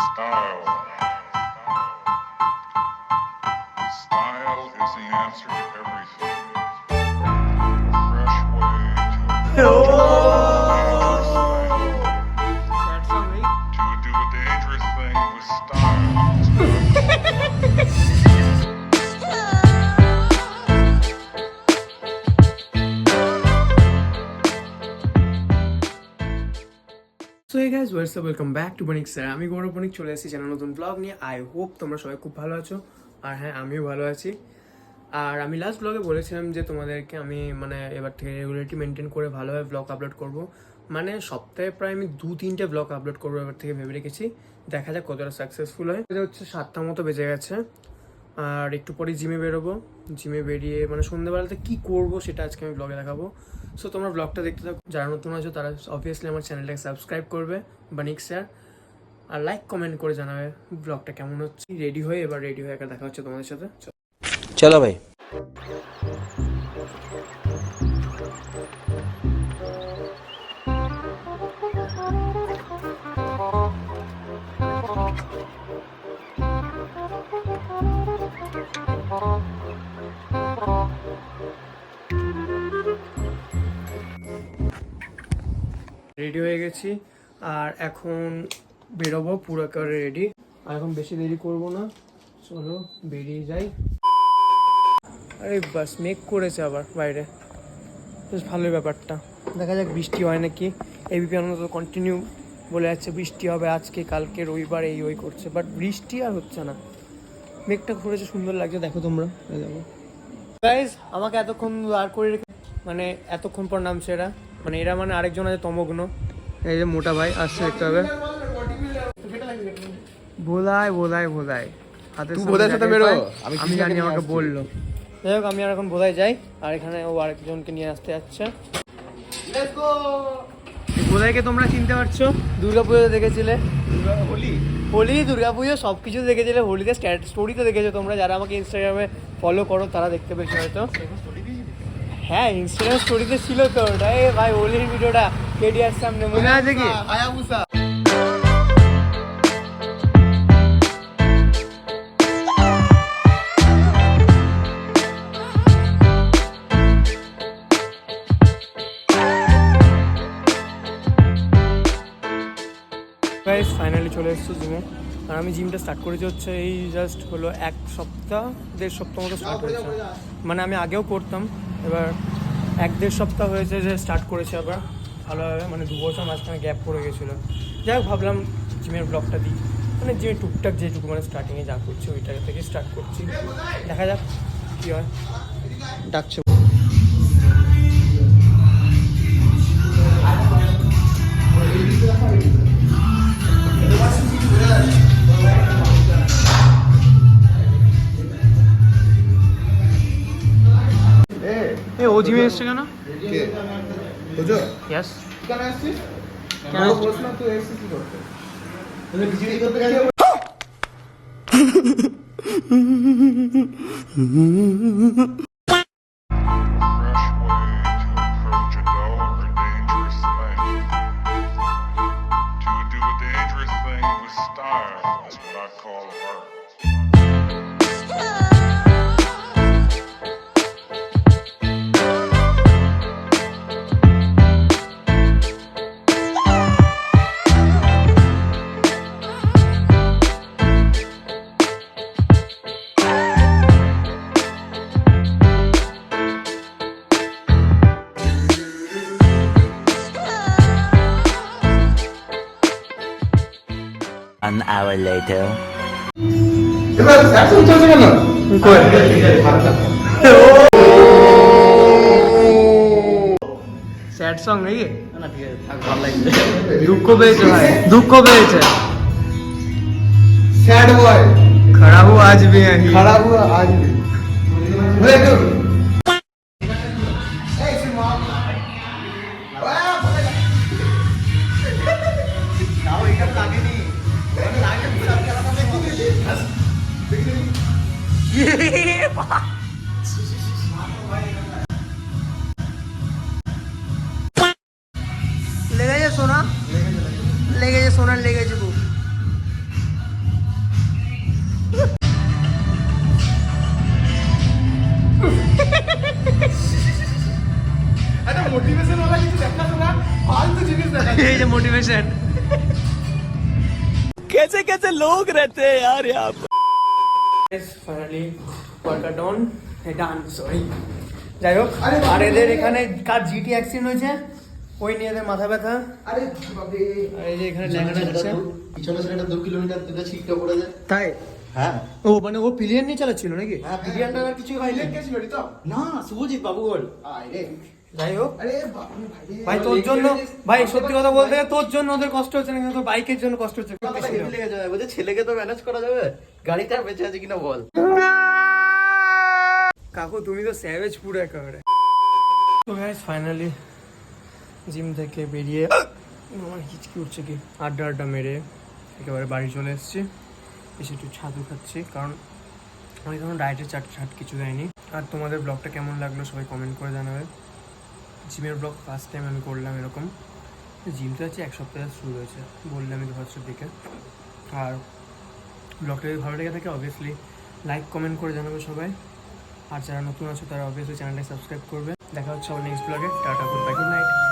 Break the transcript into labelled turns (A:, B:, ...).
A: Style. Style is the answer to everything. A fresh way to do a dangerous thing with style.
B: So hey guys welcome back to Banik sir. আমি গৌরব বনিক চলে এসেছি channel নতুন blog নিয়ে। I hope তোমরা সবাই খুব ভালো আছো, আর হ্যাঁ আমিও ভালো আছি। আর আমি লাস্ট ব্লগে বলেছিলাম যে তোমাদেরকে আমি এবার থেকে রেগুলারিটি মেনটেন করে ভালোভাবে ব্লগ আপলোড করব। সপ্তাহে প্রায় আমি 2-3টে ব্লগ আপলোড করবো এবার থেকে ভেবে রেখেছি। দেখা যাক কতটা সাকসেসফুল হয়। এটা হচ্ছে 7টা মতো বেজে গেছে, আর একটু পরে জিমে বেরোবো। জিমে বেরিয়ে সন্ধ্যেবেলাতে কী করবো সেটা আজকে আমি ব্লগে দেখাবো। সো তোমরা ব্লগটা দেখতে থাকো। যারা নতুন আছো তারা অবভিয়াসলি আমার চ্যানেলটাকে সাবস্ক্রাইব করবে বনিক স্যার, আর লাইক কমেন্ট করে জানাবে ব্লগটা কেমন হচ্ছে। রেডি হয়ে একা দেখা হচ্ছে তোমাদের সাথে।
C: চলো ভাই।
B: রেডি হয়ে গেছি আর এখন বেরোবো, পুরো একেবারে রেডি। আর এখন বেশি দেরি করব না, চলো বেরিয়ে যাই। আরে বাস মেঘ করেছে আবার বাইরে, বেশ ভালোই ব্যাপারটা। দেখা যাক বৃষ্টি হয় নাকি। এবিপি আনন্দ তো কন্টিনিউ বলে যাচ্ছে বৃষ্টি হবে আজকে কালকে রবিবার, এই ওই করছে, বাট বৃষ্টি আর হচ্ছে না। মেঘটা ঘুরেছে, সুন্দর লাগছে, দেখো তোমরা। দেখো গাইজ, আমাকে এতক্ষণ দাঁড় করে রেখে এতক্ষণ পর নামছে এরা। এরা আরেকজন আছে তমগ্ন, এই যে মোটা ভাই আসছে, দেখতে হবে। বোধায় হাতে আমি জানি, আমাকে বললো। যাই হোক, আমি আর এখন বোধায় যাই, আর এখানে ও আরেকজনকে নিয়ে আসতে যাচ্ছে। বোধাইকে তোমরা চিনতে পারছো, দুর্গাপুজোতে দেখেছিলে, হোলি দুর্গাপুজো সব কিছু দেখেছিলে। হোলিতে স্টোরিতে দেখেছো তোমরা, যারা আমাকে ইনস্টাগ্রামে ফলো করো তারা দেখতে পেয়েছো হয়তো। হ্যাঁ, ইনস্টাগ্রাম স্টোরিতে ছিল তো ওটা। এ ভাই, হোলির ভিডিওটা কেডিআর সামনে মনে আছে কি? হায়াবুসা। গাইস, ফাইনালি চলে এসেছি জিমে। আর আমি জিমটা স্টার্ট করেছি হচ্ছে এই জাস্ট হলো 1-1.5 সপ্তাহ মতো স্টার্ট হয়েছে। আমি আগেও করতাম, এবার 1-1.5 সপ্তাহ হয়েছে যে স্টার্ট করেছি আবার ভালোভাবে। 2 বছর মাঝখানে গ্যাপ পড়ে গেছিলো। যাই হোক, ভাবলাম জিমের ব্লগটা দিই। জিমে টুকটাক যেটুকু স্টার্টিংয়ে যা করছি ওইটা থেকে স্টার্ট করছি, দেখা যাক কী হয়। ডাকছে ও জিমে এসছে কেন? ইয়েস, কেন এসছিস? কেন বলছিস তুই এসছিস কি করতে? তুমি ভিডিও করতে গেলে
C: An hour later.
B: Sad song নাকি? দুঃখ পেয়েছে ভাই, দুঃখ পেয়েছে।
D: सैड बॉय
B: खड़ा हुआ आज भी है,
D: खड़ा हुआ आज भी।
B: লেগে সোনা, লেগেছে সোনার, লেগেছে খুব। মোটিভেশন वाला কিছু দেখাতো না, ফালতু জিনিস দেখাতো। এই যে মোটিভেশন।
C: कैसे कैसे लोग रहते हैं यार यहाँ पर।
B: ফাইনালি ওয়ার্কআউট ডাউন, ডান সরি। যাই হোক, আর এদের এখানে কার জিটি অ্যাক্সিডেন্ট হয়েছে ওই নিয়ে এদের মাথা ব্যথা।
D: আরে বাপরে,
B: আর এই যে এখানে ল্যাংড়া যাচ্ছে
D: পিছনে সেটা 2 কিলোমিটার দূরে ছিটকে পড়ে যায়।
B: তাই।
D: হ্যাঁ
B: ও মানে ও পিলিয়ন নিয়ে চালাচ্ছিল নাকি?
D: হ্যাঁ, পিডিয়ানটা আর কিছুই হয়নি।
B: ছিল তো
D: না, শুভজিৎ বাবু গোল। আরে
B: যাই হোক
D: আরে বাপরে ভাই রে।
B: ভাই, তোর জন্য ভাই সত্যি কথা বলতে গেলে তোর জন্য ওদের কষ্ট হচ্ছে না, কিন্তু তোর বাইকের জন্য কষ্ট হচ্ছে।
D: কথাটা হেভি লেগে যাবে। বলছে ছেলেকে তো ম্যানেজ করা যাবে, গাড়িটা বেঁচে আছে কিনা বল।
B: কাকু তুমি তো স্যাভেজ পুরো একেবারে। তো গাইস ফাইনালি জিম থেকে বেরিয়ে আমার হিচকি উঠছে কি আড্ডা মেরে একেবারে বাড়ি চলে এসেছি। এসে একটু ছাতু খাচ্ছি, কারণ আমি কোনো ডায়েটের চাট কিছু দেয়নি। আর তোমাদের ব্লগটা কেমন লাগলো সবাই কমেন্ট করে জানাবে। জিমের ব্লগ ফার্স্ট টাইম আমি করলাম এরকম। জিম তো আছে 1 সপ্তাহ শুরু হয়েছে বললে আমি 2 দিকে। আর ব্লগটা যদি ভালো লেগে থাকে অবভিয়াসলি লাইক কমেন্ট করে জানাবে সবাই। আর যারা নতুন আছে তারা অবভিয়াসলি চ্যানেলটা সাবস্ক্রাইব করবে। দেখা হচ্ছে আমার নেক্সট ব্লগে। Tata, good bye, good night.